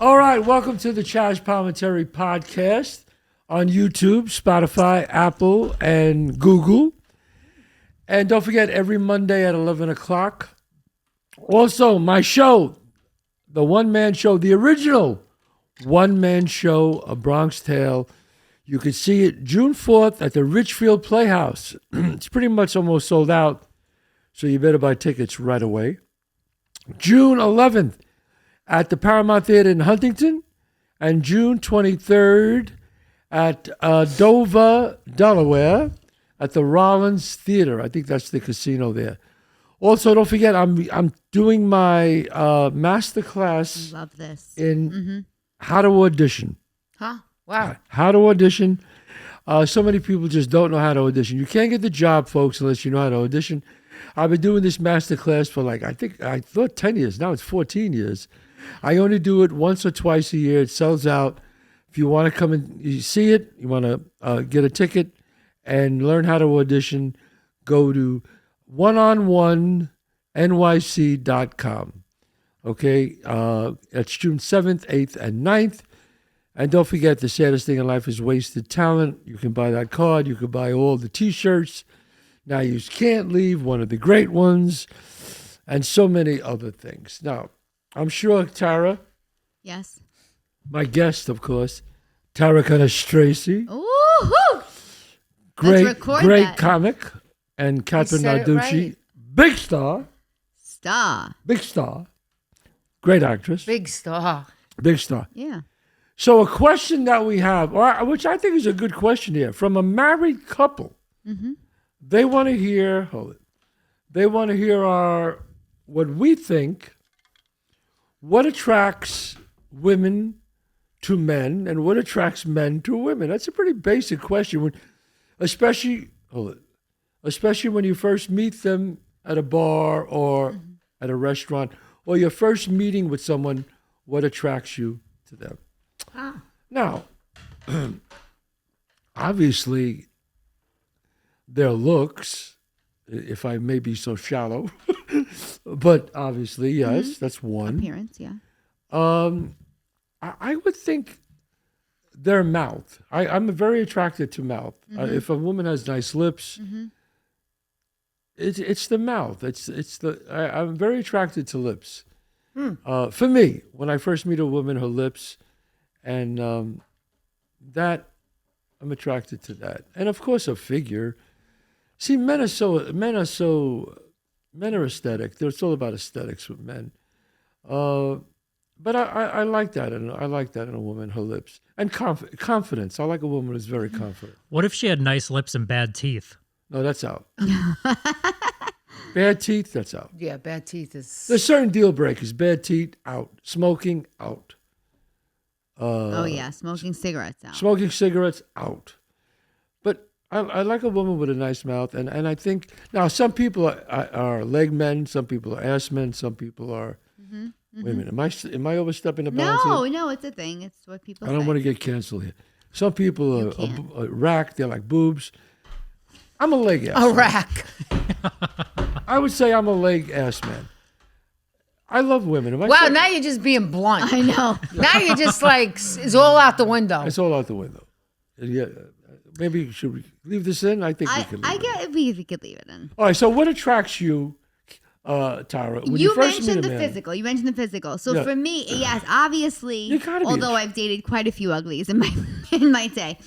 All right, welcome to the Chazz Palminteri podcast on YouTube, Spotify, Apple, and Google. And don't forget, every Monday at 11 o'clock. Also, my show, the one-man show, the original one-man show, A Bronx Tale. You can see it June 4th at the Richfield Playhouse. It's pretty much almost sold out, so you better buy tickets right away. June 11th at the Paramount Theater in Huntington, and June 23rd at Dover, Delaware, at the Rollins Theater. I think that's the casino there. Also, don't forget, I'm doing my master class. Love this. In how to audition. Huh? Wow. How to audition. So many people just don't know how to audition. You can't get the job, folks, unless you know how to audition. I've been doing this master class for I thought 10 years. Now it's 14 years. I only do it once or twice a year. It sells out. If you want to come and you see it, you want to get a ticket and learn how to audition, go to oneononyc.com. Okay? It's June 7th, 8th, and 9th. And don't forget, the saddest thing in life is wasted talent. You can buy that card. You can buy all the T-shirts. Now You Can't Leave, one of the great ones, and so many other things. Now, I'm sure Tara. Yes. My guest, of course, Tara Stracy. Ooh-hoo! Great comic. And Kathrine Narducci. Right. Big star. Big star. Great actress. Big star. Yeah. So a question that we have, which I think is a good question here, from a married couple. Mm-hmm. They want to hear, what we think, what attracts women to men and what attracts men to women. That's a pretty basic question, especially when you first meet them at a bar or at a restaurant, or your first meeting with someone, what attracts you to them. Now, obviously, their looks, if I may be so shallow, but obviously, yes, that's one. Appearance, yeah. I would think their mouth. I'm very attracted to mouth. If a woman has nice lips, it's the mouth. I'm very attracted to lips. For me, when I first meet a woman, her lips, and that I'm attracted to that, and of course, a figure. See, men are aesthetic. It's all about aesthetics with men. But I like that, and I like that in a woman, her lips. And confidence. I like a woman who's very confident. What if she had nice lips and bad teeth? No, that's out. Bad teeth, that's out. Yeah, bad teeth is... There's certain deal breakers. Bad teeth, out. Smoking, out. Smoking cigarettes, out. Smoking cigarettes, out. But I like a woman with a nice mouth, and I think... Now, some people are leg men, some people are ass men, some people are... Wait a minute, am I overstepping the bounds here? No, it's a thing. It's what people say. I don't want to get canceled here. Some people are rack, they're like boobs. I'm a leg ass man. rack. I would say I'm a leg ass man. I love women. Now you're just being blunt. I know. Now you're just like, it's all out the window. It's all out the window. Yeah, maybe should we leave this in? I think we can leave it in. We could leave it in. All right, so what attracts you, Tara? When you first mentioned meet a man? physical. You mentioned the physical. So for me, yes, obviously, although I've dated quite a few uglies in my day,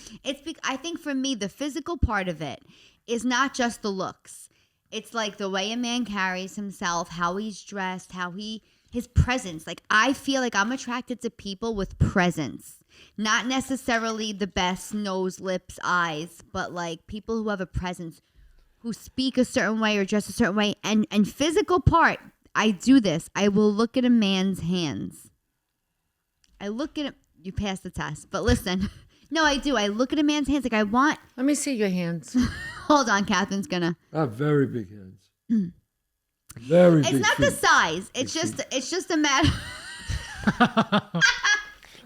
I think for me the physical part of it is not just the looks. It's like the way a man carries himself, how he's dressed, his presence. Like I feel like I'm attracted to people with presence, not necessarily the best nose, lips, eyes, but like people who have a presence, who speak a certain way or dress a certain way. And physical part, I do this. I will look at a man's hands. I look at him. You passed the test. But listen. No, I do. I look at a man's hands like I want. Let me see your hands. Hold on. Catherine's going to. I have very big hands. Very big. It's not the size. It's just a matter.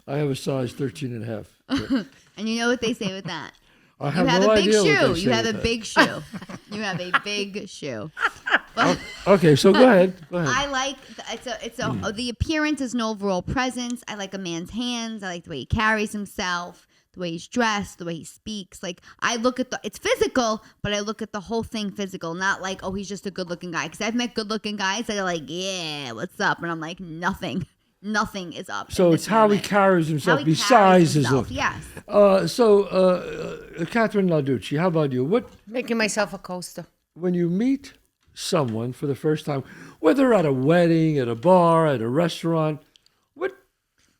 I have a size 13 and a half. Yeah. And you know what they say with that? I have no idea what they say You have a with big shoe. You have a big shoe. Okay, so go ahead. I like the appearance is an overall presence. I like a man's hands. I like the way he carries himself, the way he's dressed, the way he speaks. Like I look at it's physical, but I look at the whole thing physical, not like, oh, he's just a good-looking guy. Because I've met good-looking guys that are like, yeah, what's up? And I'm like, nothing is up. So it's how he carries himself besides his look. Yes. Kathrine Narducci, how about you? What Making myself a coaster. when you meet someone for the first time, whether at a wedding, at a bar, at a restaurant, what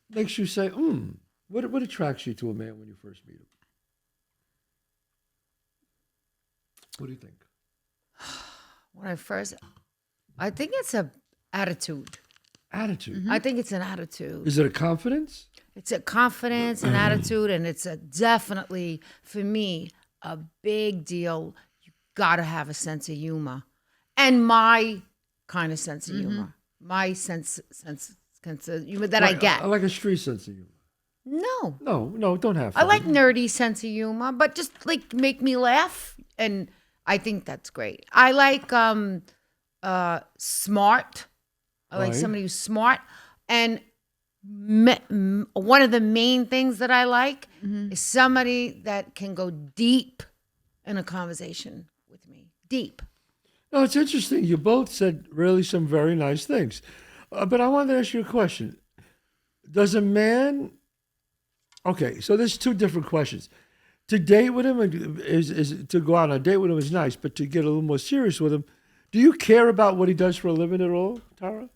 makes you say, what attracts you to a man when you first meet him? What do you think? I think it's a attitude. Attitude. Mm-hmm. I think it's an attitude. Is it a confidence? It's a confidence and attitude, and it's definitely, for me, a big deal. You got to have a sense of humor. And my kind of sense of humor. My sense of humor that I get. I like a street sense of humor. No, don't have to. I like nerdy sense of humor, but just like make me laugh, and I think that's great. I like smart. I like somebody who's smart, and one of the main things that I like is somebody that can go deep in a conversation with me. Deep. No, it's interesting. You both said really some very nice things, but I wanted to ask you a question. Does a man? Okay, so there's two different questions. To date with him is to go out on a date with him is nice, but to get a little more serious with him, do you care about what he does for a living at all, Tara?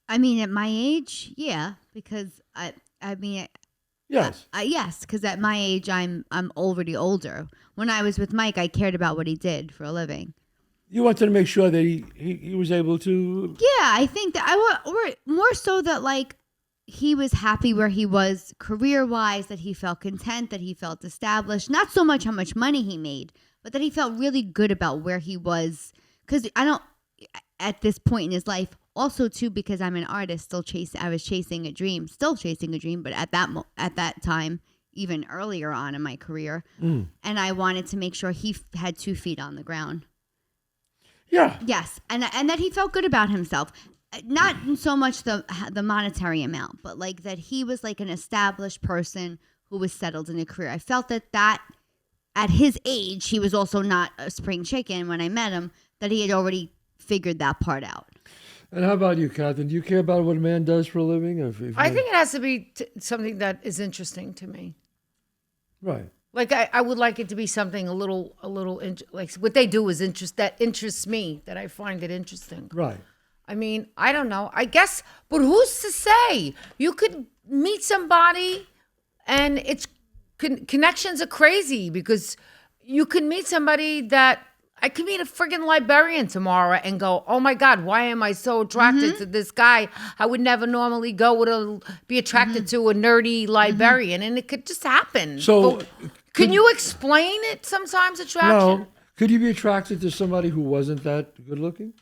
I mean, at my age, yeah, because Yes. yes, because at my age, I'm already older. When I was with Mike, I cared about what he did for a living. You wanted to make sure that he was able to. Yeah, I think that or more so that like he was happy where he was career-wise, that he felt content, that he felt established. Not so much how much money he made, but that he felt really good about where he was. Because at this point in his life, also too, because I'm an artist, I was chasing a dream, still chasing a dream, but at that time, even earlier on in my career, and I wanted to make sure he had 2 feet on the ground. Yeah. Yes, and that he felt good about himself. Not so much the monetary amount, but like that he was like an established person who was settled in a career. I felt that at his age, he was also not a spring chicken when I met him, that he had already figured that part out. And how about you, Kathrine? Do you care about what a man does for a living? I think it has to be something that is interesting to me. Right. Like I would like it to be something a little like what they do is that interests me, that I find it interesting. Right. I mean, I don't know. I guess, but who's to say? You could meet somebody, and connections are crazy because you could meet somebody that I could meet a friggin' librarian tomorrow and go, oh my God, why am I so attracted to this guy? I would never normally be attracted to a nerdy librarian, and it could just happen. So, can you explain it sometimes, attraction? No. Could you be attracted to somebody who wasn't that good looking?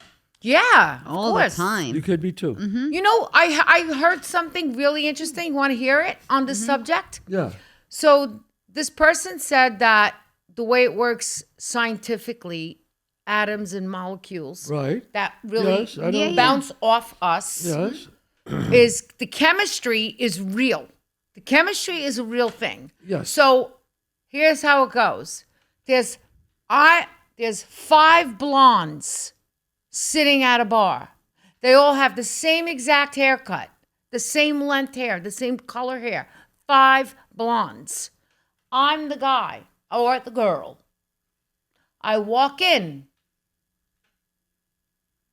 Yeah, all the time. You could be too. You know, I heard something really interesting. Want to hear it on this subject? Yeah. So this person said that the way it works scientifically, atoms and molecules that really bounce off us is the chemistry is real. The chemistry is a real thing. Yes. So here's how it goes. There's 5 blondes sitting at a bar. They all have the same exact haircut, the same length hair, the same color hair. 5 blondes. I'm the guy or the girl. I walk in.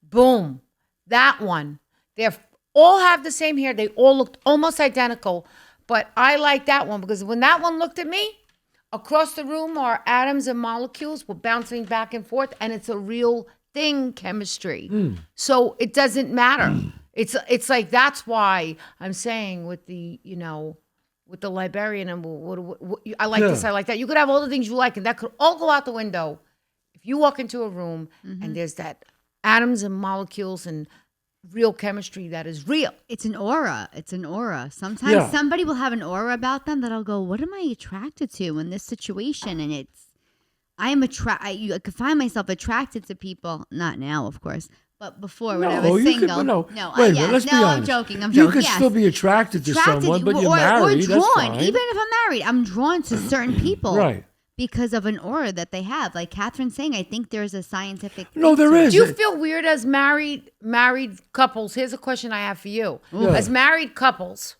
Boom. That one. They all have the same hair. They all looked almost identical. But I like that one because when that one looked at me, across the room our atoms and molecules were bouncing back and forth, and it's a real thing, chemistry. So it doesn't matter. It's like, that's why I'm saying with the librarian and what I like this, I like that. You could have all the things you like, and that could all go out the window if you walk into a room and there's that atoms and molecules and real chemistry that is real. It's an aura. Sometimes somebody will have an aura about them that I'll go, what am I attracted to in this situation? And I could find myself attracted to people. Not now, of course. But before, when I was single, Wait, let's be honest. I'm joking. You could still be attracted to someone, but you're married. Or drawn. That's fine. Even if I'm married, I'm drawn to certain people, right? Because of an aura that they have. Like Kathrine's saying, I think there's a scientific. No, there is. Do you feel weird as married couples? Here's a question I have for you. Yeah. As married couples,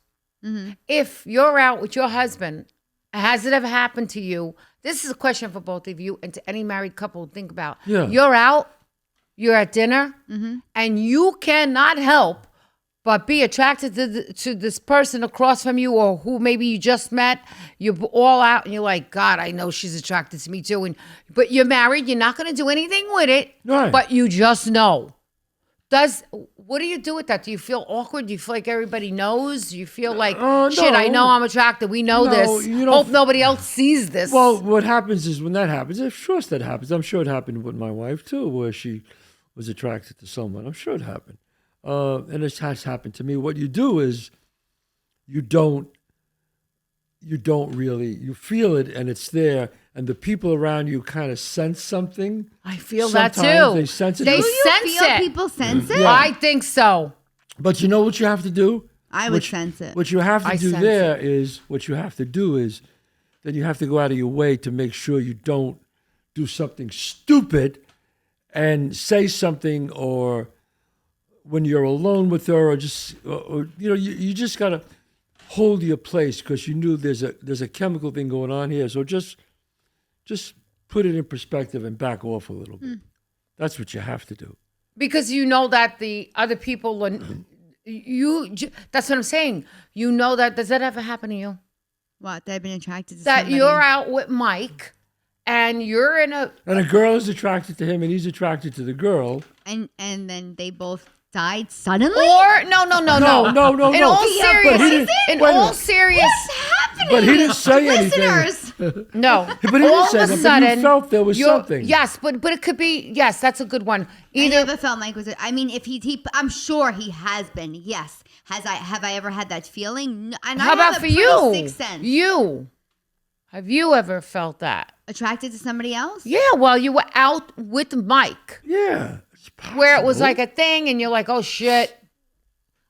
if you're out with your husband, has it ever happened to you? This is a question for both of you and to any married couple to think about. Yeah. You're out. You're at dinner, and you cannot help but be attracted to this person across from you or who maybe you just met. You're all out, and you're like, God, I know she's attracted to me too. But you're married. You're not going to do anything with it, right. But you just know. What do you do with that? Do you feel awkward? Do you feel like everybody knows? Do you feel like, shit, I know I'm attracted. We know this. Hope nobody else sees this. Well, what happens is when that happens, of course that happens. I'm sure it happened with my wife too, where she was attracted to someone. I'm sure it happened. And it has happened to me. What you do is you don't really, you feel it and it's there, and the people around you kind of sense something. I feel Sometimes that too. They sense it. They Do you sense feel it. people sense it? Yeah. I think so. But you know what you have to do? I would sense it. What you have to I do sense there is, what you have to do is, then you have to go out of your way to make sure you don't do something stupid and say something, or when you're alone with her, or just, you just gotta hold your place because you knew there's a chemical thing going on here. So just put it in perspective and back off a little bit. That's what you have to do. Because you know that the other people are, that's what I'm saying. You know that, does that ever happen to you? What, that I've been attracted to That somebody? you're out with Mike and you're in a girl is attracted to him and he's attracted to the girl. And then they both died suddenly? or no. No. In all serious, What's happening? But he didn't say anything. Listeners. no. But he all didn't say of a that. sudden, But you felt there was something. Yes, but it could be. Yes, that's a good one. I never felt Mike was. I mean, if he, I'm sure he has been. Yes. Have I ever had that feeling? No, and How I about have for a pretty you? Sixth sense. Have you ever felt that? Attracted to somebody else? Yeah. Well, you were out with Mike, Yeah. It's possible. where it was like a thing, and you're like, oh shit.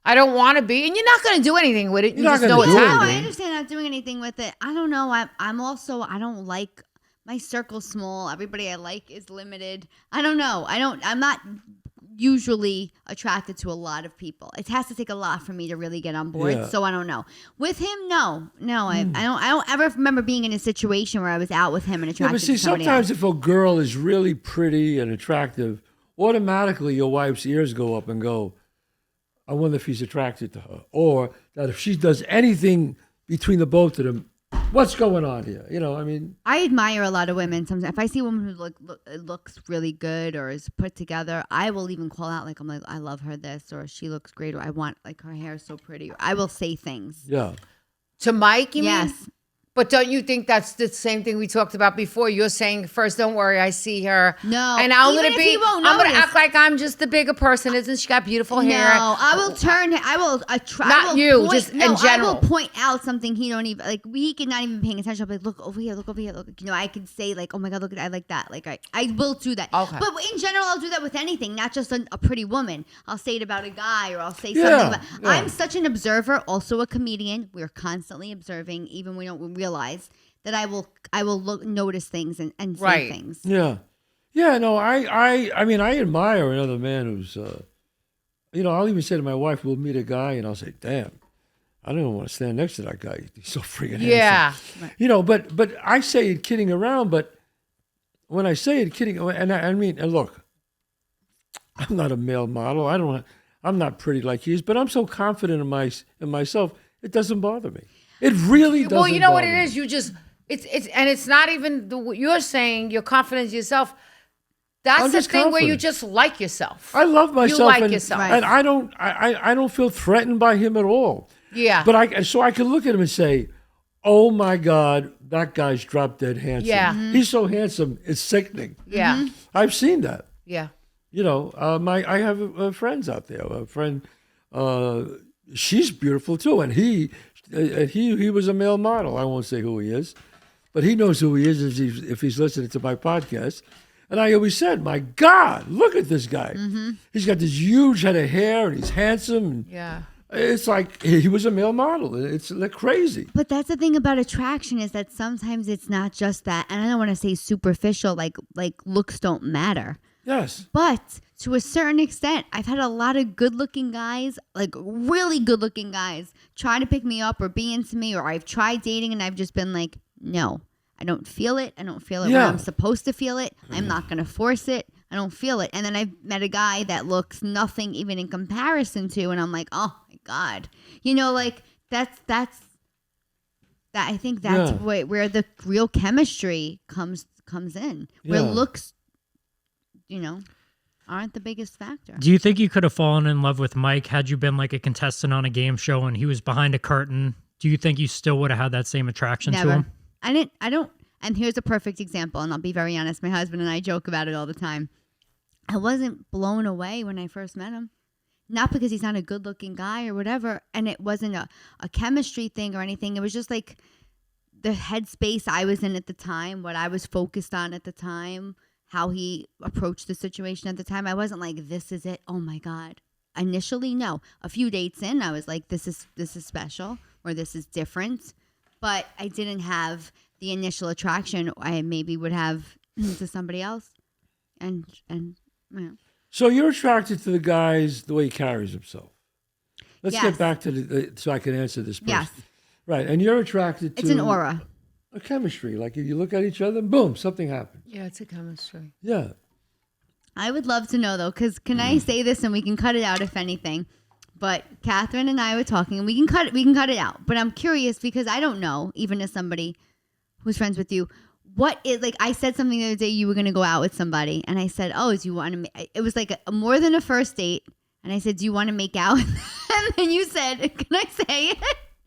I don't want to be, and you're not going to do anything with it. You You're not just know gonna it's do No, happening. I understand not doing anything with it. I don't know. I'm also, I don't like, my circle's small. Everybody I like is limited. I don't know. I'm not usually attracted to a lot of people. It has to take a lot for me to really get on board. Yeah. So I don't know. With him, no. I don't ever remember being in a situation where I was out with him and Yeah, attracted but see, to somebody sometimes else. if a girl is really pretty and attractive, automatically your wife's ears go up and go, I wonder if he's attracted to her. Or that if she does anything between the both of them, what's going on here? I mean. I admire a lot of women. Sometimes if I see a woman who looks really good or is put together, I will even call out I'm like, I love her this, or she looks great, or I want, like, her hair is so pretty. Or I will say things. Yeah. To Mike, you mean? Yes. But don't you think that's the same thing we talked about before? You're saying first, don't worry, I see her. No. And I'm Even gonna if be. he won't I'm gonna notice. act like I'm just the bigger person. Isn't she got beautiful hair? No, I will turn. I will attract. Not you, just in I general. will point out something he don't even like. He could not even paying attention. I'll be like, look over here, look over here, look. I could say like, oh my god, look at, I like that. Like I will do that. Okay. But in general, I'll do that with anything, not just a pretty woman. I'll say it about a guy, or I'll say Yeah, something about. yeah. I'm such an observer, also a comedian. We're constantly observing, even when we don't realize that I will notice things and say Right. things. Yeah. Yeah, no, I mean, I admire another man who's, I'll even say to my wife, we'll meet a guy, and I'll say, damn, I don't even want to stand next to that guy. He's so freaking handsome. Yeah. But I say it kidding around, but when I say it kidding, and look, I'm not a male model. I'm not pretty like he is, but I'm so confident in myself, it doesn't bother me. It really doesn't. Well, you know what bother it me. is. You just it's not even you're saying your confidence in yourself. That's I'm the just thing where you confident. just like yourself. I love myself. You like and, yourself. and I don't feel threatened by him at all. Yeah. But I can look at him and say, "Oh my God, that guy's drop dead handsome. Yeah. He's so handsome, it's sickening." Yeah. I've seen that. Yeah. I have friends out there. A friend, she's beautiful too, and he was a male model. I won't say who he is, but he knows who he is if he's listening to my podcast. And I always said, my God, look at this guy. He's got this huge head of hair and he's handsome. And Yeah. it's like he was a male model. It's like crazy. But that's the thing about attraction is that sometimes it's not just that. And I don't want to say superficial, like looks don't matter. Yes. But to a certain extent, I've had a lot of good-looking guys, like really good-looking guys, try to pick me up or be into me, or I've tried dating and I've just been like, no, I don't feel it. I don't feel it when I'm supposed to feel it. I'm not going to force it. I don't feel it. And then I've met a guy that looks nothing even in comparison to, and I'm like, oh my God. You know, like that's I think that's where the real chemistry comes in, where looks, you know, aren't the biggest factor. Do you think you could have fallen in love with Mike had you been like a contestant on a game show and he was behind a curtain? Do you think you still would have had that same attraction to him? I don't. And here's a perfect example, and I'll be very honest. My husband and I joke about it all the time. I wasn't blown away when I first met him. Not because he's not a good-looking guy or whatever, and it wasn't a chemistry thing or anything. It was just like the headspace I was in at the time, what I was focused on at the time, how he approached the situation at the time. I wasn't like, this is it. Oh my God. Initially, no. A few dates in, I was like, this is special, or this is different. But I didn't have the initial attraction I maybe would have to somebody else. And you know. So you're attracted to the guys the way he carries himself. Let's get back to so I can answer this person. Yes. Right. And you're attracted to... It's an aura. A chemistry. Like you look at each other and boom, something happens. Yeah, it's a chemistry. Yeah. I would love to know, though, because can I say this and we can cut it out if anything? But Kathrine and I were talking, and we can cut it out. But I'm curious because I don't know, even as somebody who's friends with you, what is, like, I said something the other day, you were going to go out with somebody, and I said, oh, do you want to, it was like more than a first date, and I said, do you want to make out? And then you said, can I say it?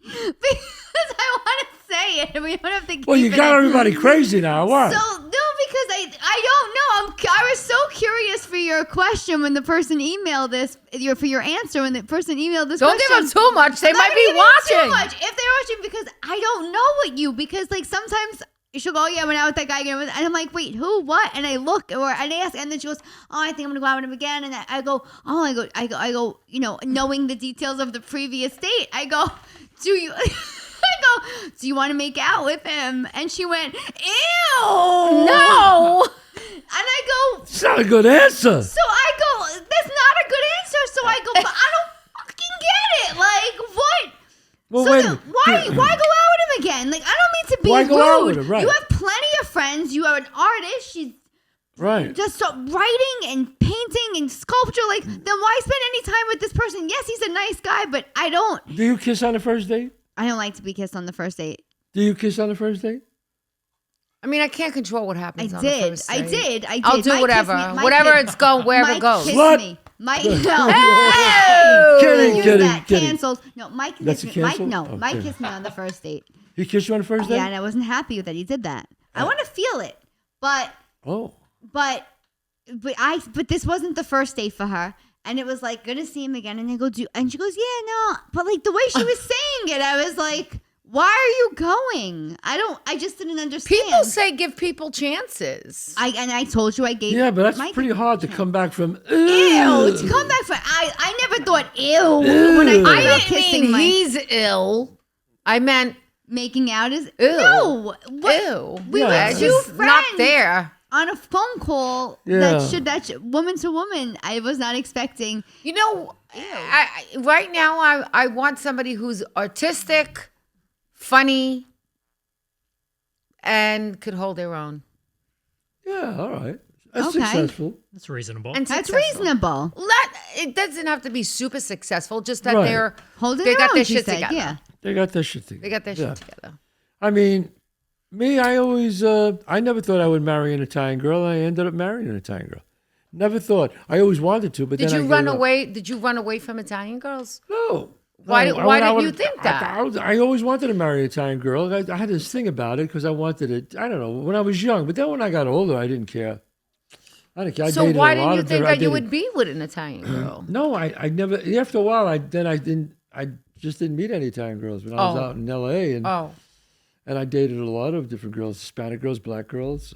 Because I want to say it, and we don't have to keep Well, you got everybody crazy now, what? So, no, because I don't know. I was so curious for your question when the person emailed this, for your answer when the person emailed this Don't question. give them too much. They might be watching. Too much. If they're watching, because I don't know what you, because like sometimes she'll go, yeah, I went out with that guy again. And I'm like, wait, who, what? And I look, or I ask, and then she goes, oh, I think I'm going to go out with him again. And I go, oh, I go, you know, knowing the details of the previous date, I go, do you... I go, do you want to make out with him? And she went, ew, no. And I go, it's not a good answer. So I go, that's not a good answer. So I go, but I don't fucking get it. Like, what? Well, so wait. Then, why go out with him again? Like, I don't mean to be why rude. Go out with him? Right. You have plenty of friends. You are an artist. She's right. Just writing and painting and sculpture. Like, then why spend any time with this person? Yes, he's a nice guy, but I don't. Do you kiss on the first date? I don't like to be kissed on the first date. Do you kiss on the first date? I mean, I can't control what happens on the first date. I did. I'll do whatever. Whatever it's going, wherever it goes. Mike kissed me. Mike, no. Kidding. Canceled. No, Mike That's kissed me. a cancel? Mike kissed me on the first date. He kissed you on the first date? Yeah, and I wasn't happy that he did that. I want to feel it, but this wasn't the first date for her. And it was like, good to see him again. And I go, and she goes, yeah, no. But like the way she was saying it, I was like, why are you going? I just didn't understand. People say give people chances. I told you I gave. Yeah, but that's pretty hard to come back from. Ew, to come back from. I never thought ew. When I didn't mean he's ill. I meant making out is ew. No. Ew. We were two friends. Not there. On a phone call woman to woman, I was not expecting. You know, right now I want somebody who's artistic, funny, and could hold their own. Yeah, all right. That's successful. That's reasonable. And that's reasonable. It doesn't have to be super successful, just that they're holding they got own, their shit said, together. Yeah. They got their shit together. They got their shit together. I mean, me, I always, I never thought I would marry an Italian girl. I ended up marrying an Italian girl. Never thought. I always wanted to, but Did then you run away? Did you run away from Italian girls? No. Why did you think that? I always wanted to marry an Italian girl. I had this thing about it because I wanted it. I don't know, when I was young. But then when I got older, I didn't care. I didn't care. So why didn't you think that you would be with an Italian girl? No, I never. After a while, I just didn't meet any Italian girls when I was out in L.A. And I dated a lot of different girls, Hispanic girls, black girls,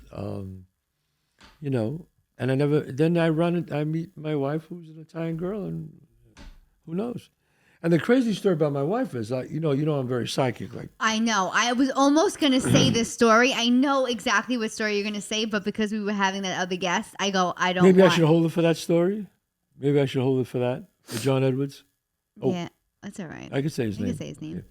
you know. And I meet my wife, who's an Italian girl, and who knows? And the crazy story about my wife is, you know, I'm very psychic. Like, I know. I was almost going to say this story. I know exactly what story you're going to say, but because we were having that other guest, I don't maybe I should hold it for that story? Maybe I should hold it for that? For John Edwards? Oh, yeah, that's all right. I can say his name. You can say his name.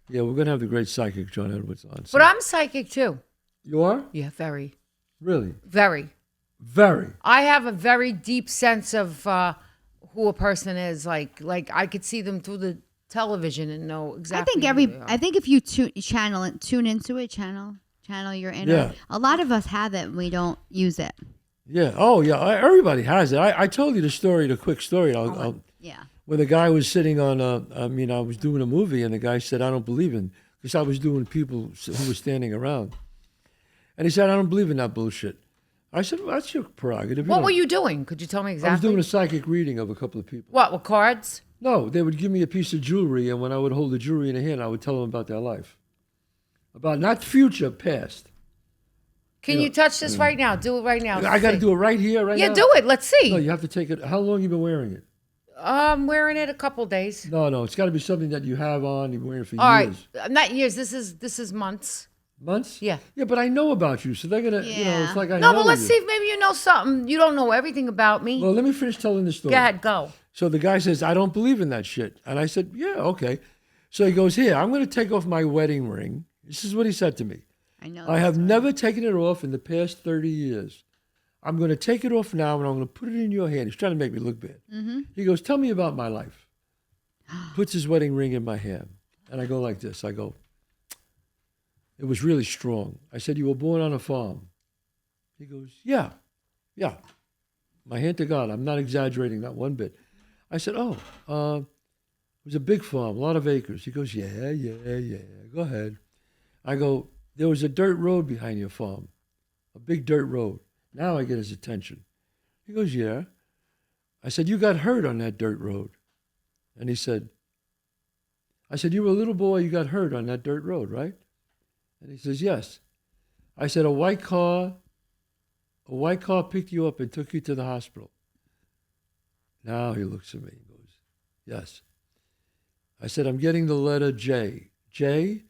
Yeah, we're going to have the great psychic John Edwards on. So. But I'm psychic too. You are? Yeah, very. Really? Very. Very. I have a very deep sense of who a person is. Like I could see them through the television and know exactly. I think if you tune into it, channel your inner. Yeah. A lot of us have it and we don't use it. Yeah. Oh, yeah. Everybody has it. I told you the quick story. Yeah. When the guy was sitting on, I was doing a movie and the guy said, I don't believe in, because I was doing people who were standing around. And he said, I don't believe in that bullshit. I said, well, that's your prerogative. What were you doing? Could you tell me exactly? I was doing a psychic reading of a couple of people. What, with cards? No, they would give me a piece of jewelry, and when I would hold the jewelry in a hand, I would tell them about their life. About not future, past. Can you touch this right now? Do it right now. I got to do it right here, right now? Yeah, do it. Let's see. No, you have to take it. How long you been wearing it? I'm wearing it a couple days. No, it's got to be something that you have on. You've been wearing it for All years. right, not years. This is months. Months? Yeah. Yeah, but I know about you, so they're gonna. You know, it's like I know. No, but let's you. see if maybe you know something. You don't know everything about me. Well, let me finish telling the story. Go ahead, go. So the guy says, I don't believe in that shit. And I said, yeah, okay. So he goes, here, I'm going to take off my wedding ring. This is what he said to me. I know. I have never taken it off in the past 30 years. I'm going to take it off now and I'm going to put it in your hand. He's trying to make me look bad. Mm-hmm. He goes, tell me about my life. Puts his wedding ring in my hand. And I go like this. I go, it was really strong. I said, you were born on a farm. He goes, yeah. My hand to God, I'm not exaggerating, not one bit. I said, it was a big farm, a lot of acres. He goes, yeah, go ahead. I go, there was a dirt road behind your farm, a big dirt road. Now I get his attention. He goes, yeah. I said, you got hurt on that dirt road. And he said, I said, you were a little boy, you got hurt on that dirt road, right? And he says, yes. I said, a white car picked you up and took you to the hospital. Now he looks at me and goes, yes. I said, I'm getting the letter J. J?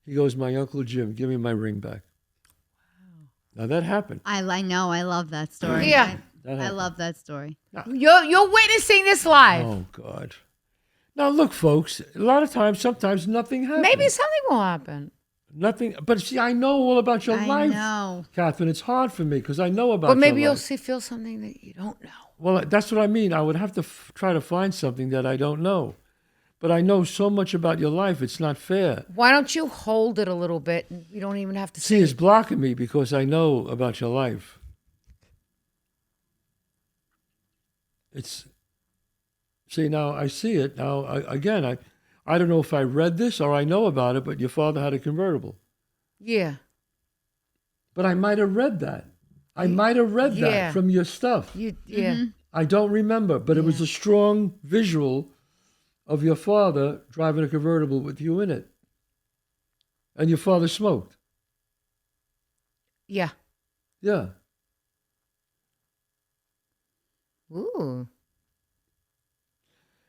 He goes, my Uncle Jim, give me my ring back. Wow. Now that happened. I know. I love that story. Yeah. I love that story. You're witnessing this live. Oh, God. Now, look, folks, a lot of times, sometimes nothing happens. Maybe something will happen. Nothing. But see, I know all about your life. I know. Catherine, it's hard for me because I know about But maybe your you'll life. feel something that you don't know. Well, that's what I mean. I would have to try to find something that I don't know. But I know so much about your life, it's not fair. Why don't you hold it a little bit? And you don't even have to See, it's blocking me because I know about your life. See, now I see it. Now, I don't know if I read this or I know about it, but your father had a convertible. Yeah. But I might have read that. I might have read that from your stuff. Yeah. Mm-hmm. I don't remember, but it was a strong visual of your father driving a convertible with you in it. And your father smoked. Yeah. Yeah. Ooh.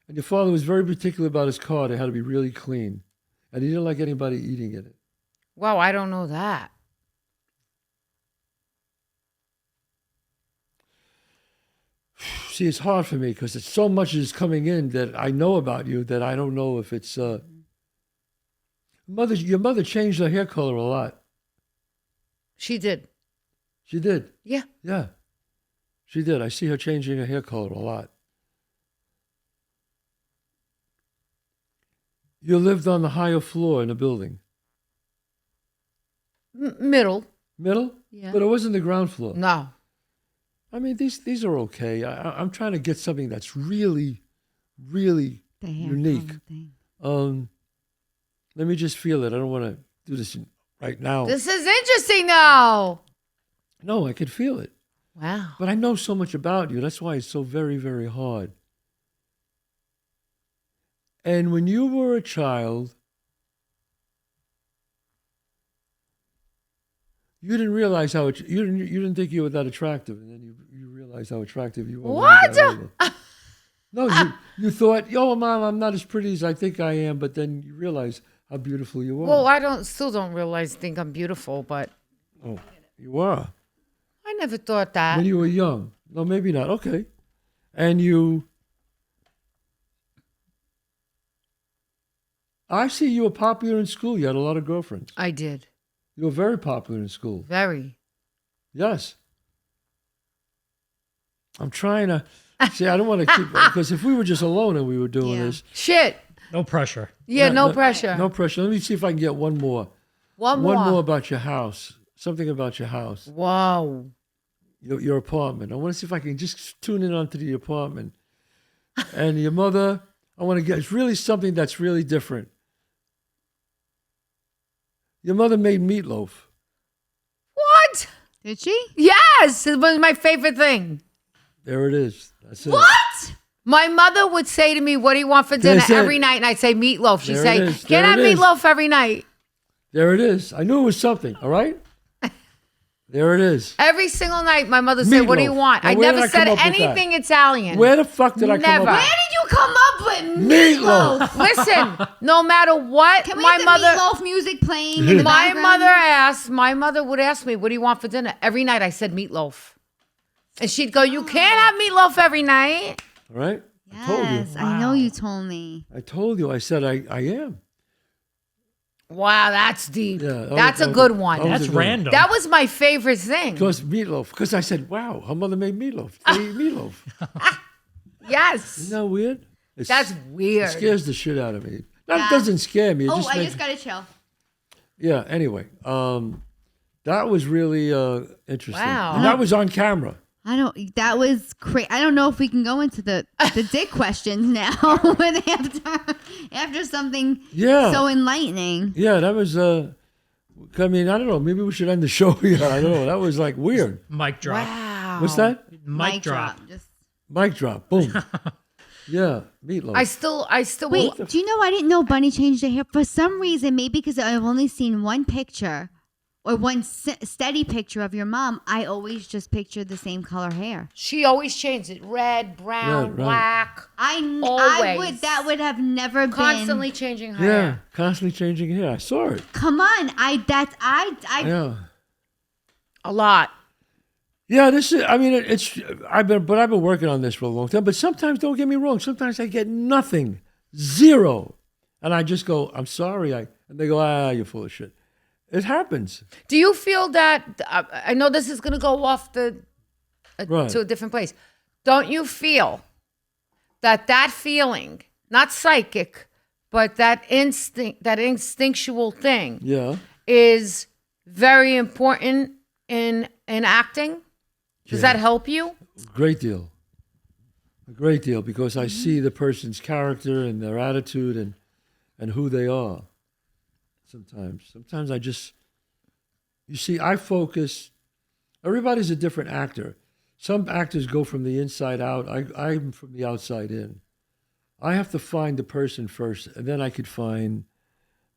And your father was very particular about his car. It had to be really clean. And he didn't like anybody eating in it. Wow, I don't know that. See, it's hard for me because it's so much is coming in that I know about you that I don't know if it's... Your mother changed her hair color a lot. She did. She did? Yeah. Yeah. She did. I see her changing her hair color a lot. You lived on the higher floor in the building. Middle. Middle? Yeah. But it wasn't the ground floor. No. I mean, these are okay. I'm trying to get something that's really, really unique. Let me just feel it. I don't want to do this right now. This is interesting, though. No, I could feel it. Wow. But I know so much about you. That's why it's so very, very hard. And when you were a child, You didn't realize you didn't think you were that attractive, and then you realized how attractive you were. What? No, you thought, "Oh, Mom, I'm not as pretty as I think I am," but then you realize how beautiful you are. Well, I still don't think I'm beautiful, but you are. I never thought that. When you were young. No, maybe not. Okay. And I see you were popular in school. You had a lot of girlfriends. I did. You were very popular in school. Very. Yes. I'm trying to see. I don't want to keep because if we were just alone and we were doing this, shit. No pressure. Yeah, no pressure. No pressure. Let me see if I can get one more. One more about your house. Something about your house. Wow. Your apartment. I want to see if I can just tune in onto the apartment. And your mother, I want to get. It's really something that's really different. Your mother made meatloaf. What? Did she? Yes, it was my favorite thing. There it is. That's it. What? My mother would say to me, "What do you want for dinner?" every night, and I'd say meatloaf. She'd say, "Can I have meatloaf every night?" There it is. I knew it was something. All right. There it is. Every single night, my mother said, "What do you want?" I never said anything Italian. Where the fuck did I come up with? Where did you come up with meatloaf? Listen, no matter what, Can we my have the mother meatloaf music playing in the my background? my mother would ask me, "What do you want for dinner?" Every night I said meatloaf. And she'd go, "You can't have meatloaf every night." All right? Yes, I told you. I know you told me. I told you. I said I am. Wow, that's deep. Yeah, that's a good one. That's random. That was my favorite thing. Because meatloaf. Because I said, wow, her mother made meatloaf. They eat meatloaf. Yes. Isn't that weird? That's weird. It scares the shit out of me. That doesn't scare me. It just I makes, just got to chill. Yeah, anyway. That was really interesting. Wow. And that was on camera. That was crazy. I don't know if we can go into the dick questions now after something so enlightening. Yeah, that was, I mean, I don't know. Maybe we should end the show here. I don't know. That was like weird. Mic drop. Wow. What's that? Mic drop. Mic drop. Boom. Yeah, meatloaf. I still Wait, do you know I didn't know Bunny changed her hair? For some reason, maybe because I've only seen one picture or one steady picture of your mom, I always just pictured the same color hair. She always changed it. Red, brown, black. That would have never been constantly changing her yeah, hair. Constantly changing hair. I saw it. Come on. Yeah. A lot. Yeah, this is. I mean, I've been working on this for a long time. But sometimes, don't get me wrong. Sometimes I get nothing, zero, and I just go, "I'm sorry." And they go, "You're full of shit." It happens. Do you feel that? I know this is going to go off to a different place. Don't you feel that feeling, not psychic, but that instinct, that instinctual thing, is very important in acting? Does that help you? A great deal, because I see the person's character and their attitude and who they are. Sometimes I just, you see, I focus. Everybody's a different actor. Some actors go from the inside out. I'm from the outside in. I have to find the person first, and then I could find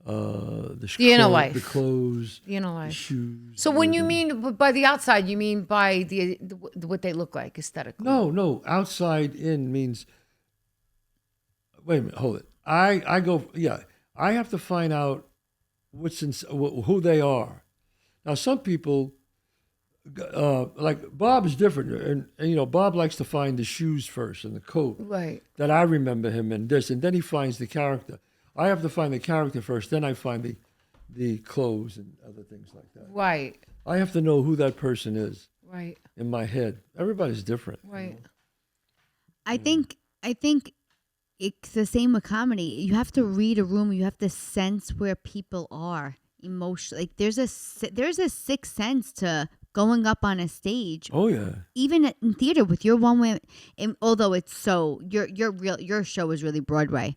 the inner life, the clothes, the inner life, the shoes. So when you mean by the outside, you mean by the what they look like aesthetically? No. Outside in means. Wait a minute. Hold it. I go. Yeah. I have to find out who they are. Now, some people, like Bob is different, and Bob likes to find the shoes first and the coat. Right. That I remember him in this, and then he finds the character. I have to find the character first, then I find the clothes and other things like that. Right. I have to know who that person is. Right. In my head, everybody's different. Right. I think it's the same with comedy. You have to read a room. You have to sense where people are emotionally. Like there's a sixth sense to going up on a stage. Oh yeah. Even in theater with your one way, and although it's so your show is really Broadway,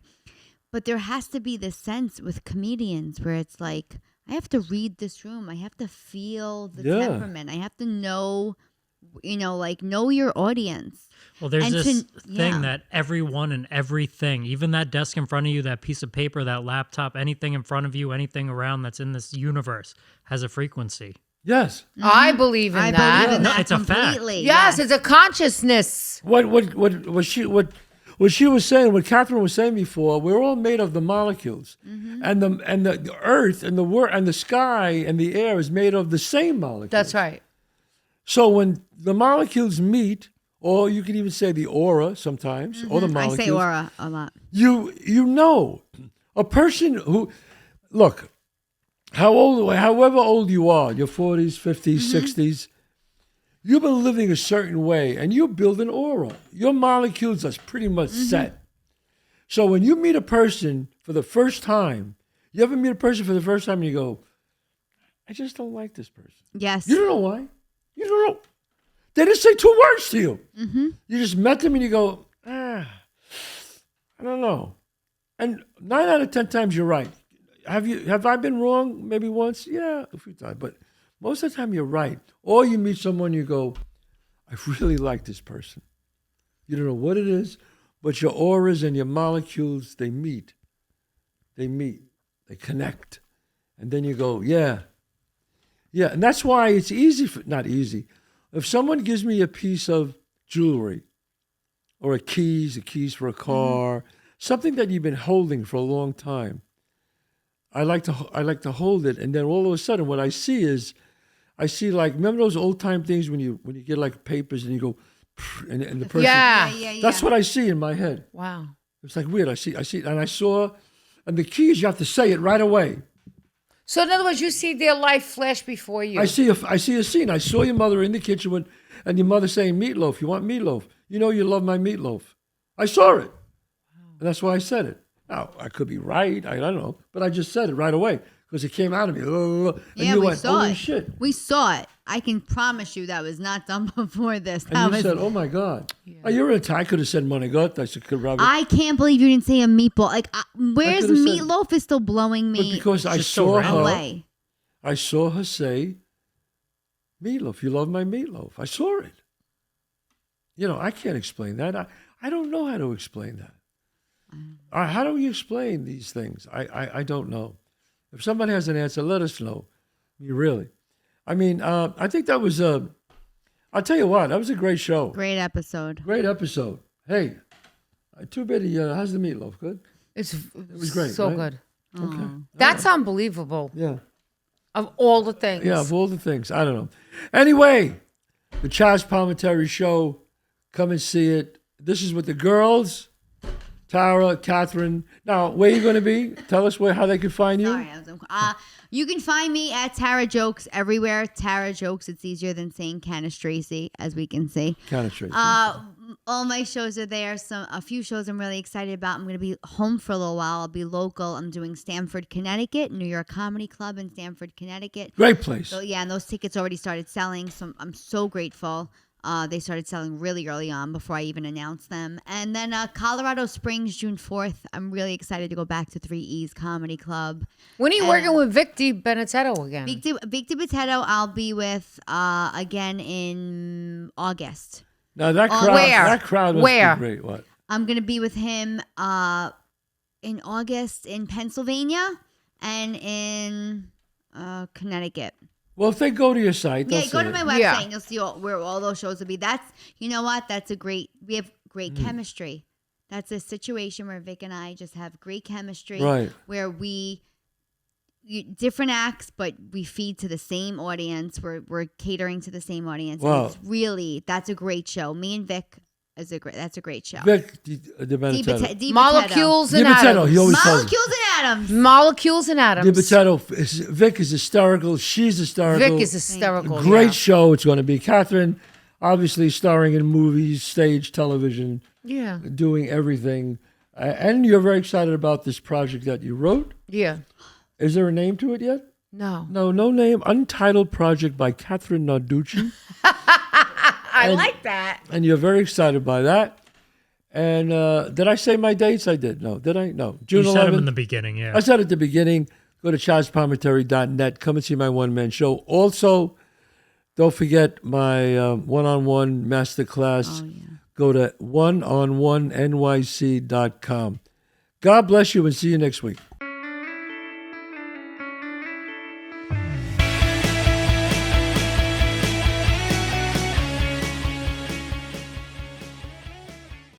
but there has to be this sense with comedians where it's like I have to read this room. I have to feel the temperament. I have to know, know your audience. Well, there's this thing that everyone and everything, even that desk in front of you, that piece of paper, that laptop, anything in front of you, anything around that's in this universe has a frequency. Yes. I believe in I that. believe in No, that it's a fact. completely. Yes, it's a consciousness. What she was saying, what Kathrine was saying before, we're all made of the molecules, and the earth and the sky and the air is made of the same molecules. That's right. So when the molecules meet, or you could even say the aura sometimes, or the I molecules. say aura a lot. You know, a person who, look, however old you are, your 40s, 50s, 60s, you've been living a certain way, and you build an aura. Your molecules are pretty much set. So when you meet a person for the first time, you ever meet a person for the first time and you go, I just don't like this person. Yes. You don't know why. You don't know. They didn't say 2 words to you. You just met them and you go, I don't know. And 9 out of 10 times you're right. Have I been wrong maybe once? Yeah, a few times. But most of the time you're right. Or you meet someone, you go, I really like this person. You don't know what it is, but your auras and your molecules, they meet. They connect. And then you go, yeah. Yeah, and that's why it's not easy. If someone gives me a piece of jewelry or a keys for a car, something that you've been holding for a long time, I like to hold it, and then all of a sudden, what I see like, remember those old time things when you get like papers and you go, and the person. Yeah. That's what I see in my head. Wow. It's like weird. I see, and the keys you have to say it right away. So in other words, you see their life flash before you. I see a scene. I saw your mother in the kitchen and your mother saying meatloaf. You want meatloaf? You know you love my meatloaf. I saw it, and that's why I said it. Now I could be right. I don't know, but I just said it right away because it came out of me. And you we went, saw holy it. shit! We saw it. I can promise you that was not done before this. And you said, "Oh my God!" Yeah. Oh, you're in a I could have said "monegot." I said, "Could Robert." I can't believe you didn't say a meatball. Like, where's meatloaf is still blowing me. But because I saw her. I saw her say, meatloaf, you love my meatloaf. I saw it. You know, I can't explain that. I don't know how to explain that. How do we explain these things? I don't know. If somebody has an answer, let us know. Really. I mean, I think that was, I'll tell you what, that was a great show. Great episode. Hey, too bad how's the meatloaf? Good? It was great. So right? good. Okay. That's unbelievable. Yeah. Of all the things. Yeah, of all the things. I don't know. Anyway, the Chazz Palminteri Show. Come and see it. This is with the girls, Tara, Kathrine. Now, where are you going to be? Tell us how they can find you. Sorry, you can find me at Tara Jokes everywhere. Tara Jokes. It's easier than saying Canastracy, as we can see. Canastracy. All my shows are there. A few shows I'm really excited about. I'm going to be home for a little while. I'll be local. I'm doing Stamford, Connecticut, New York Comedy Club in Stamford, Connecticut. Great place. So yeah, and those tickets already started selling. So I'm so grateful. They started selling really early on before I even announced them. And then Colorado Springs, June 4th. I'm really excited to go back to 3E's Comedy Club. When are you working with Vic DiBenedetto again? Vic DiBenedetto I'll be with again in August. Now that crowd must be great. What? I'm going to be with him in August in Pennsylvania and in Connecticut. Well, if they go to your site, go to my website and you'll see where all those shows will be. You know what? We have great chemistry. That's a situation where Vic and I just have great chemistry. Right. Where different acts, but we feed to the same audience. We're catering to the same audience. Wow. That's a great show. Me and Vic that's a great show. Vic DiBenedetto. Molecules and atoms. He always Molecules and atoms. DiBenedetto. Vic is hysterical. She's hysterical. Vic is hysterical. Great show it's going to be. Kathrine, obviously starring in movies, stage, television. Yeah. Doing everything. And you're very excited about this project that you wrote. Yeah. Is there a name to it yet? No. No name. Untitled project by Kathrine Narducci. I like that. And you're very excited by that. And did I say my dates? I did. No. Did I? No. June 11th. You said them in the beginning, yeah. I said at the beginning, go to chazzpalminteri.net. Come and see my one-man show. Also, don't forget my one-on-one masterclass. Oh, yeah. Go to oneononyc.com. God bless you and see you next week.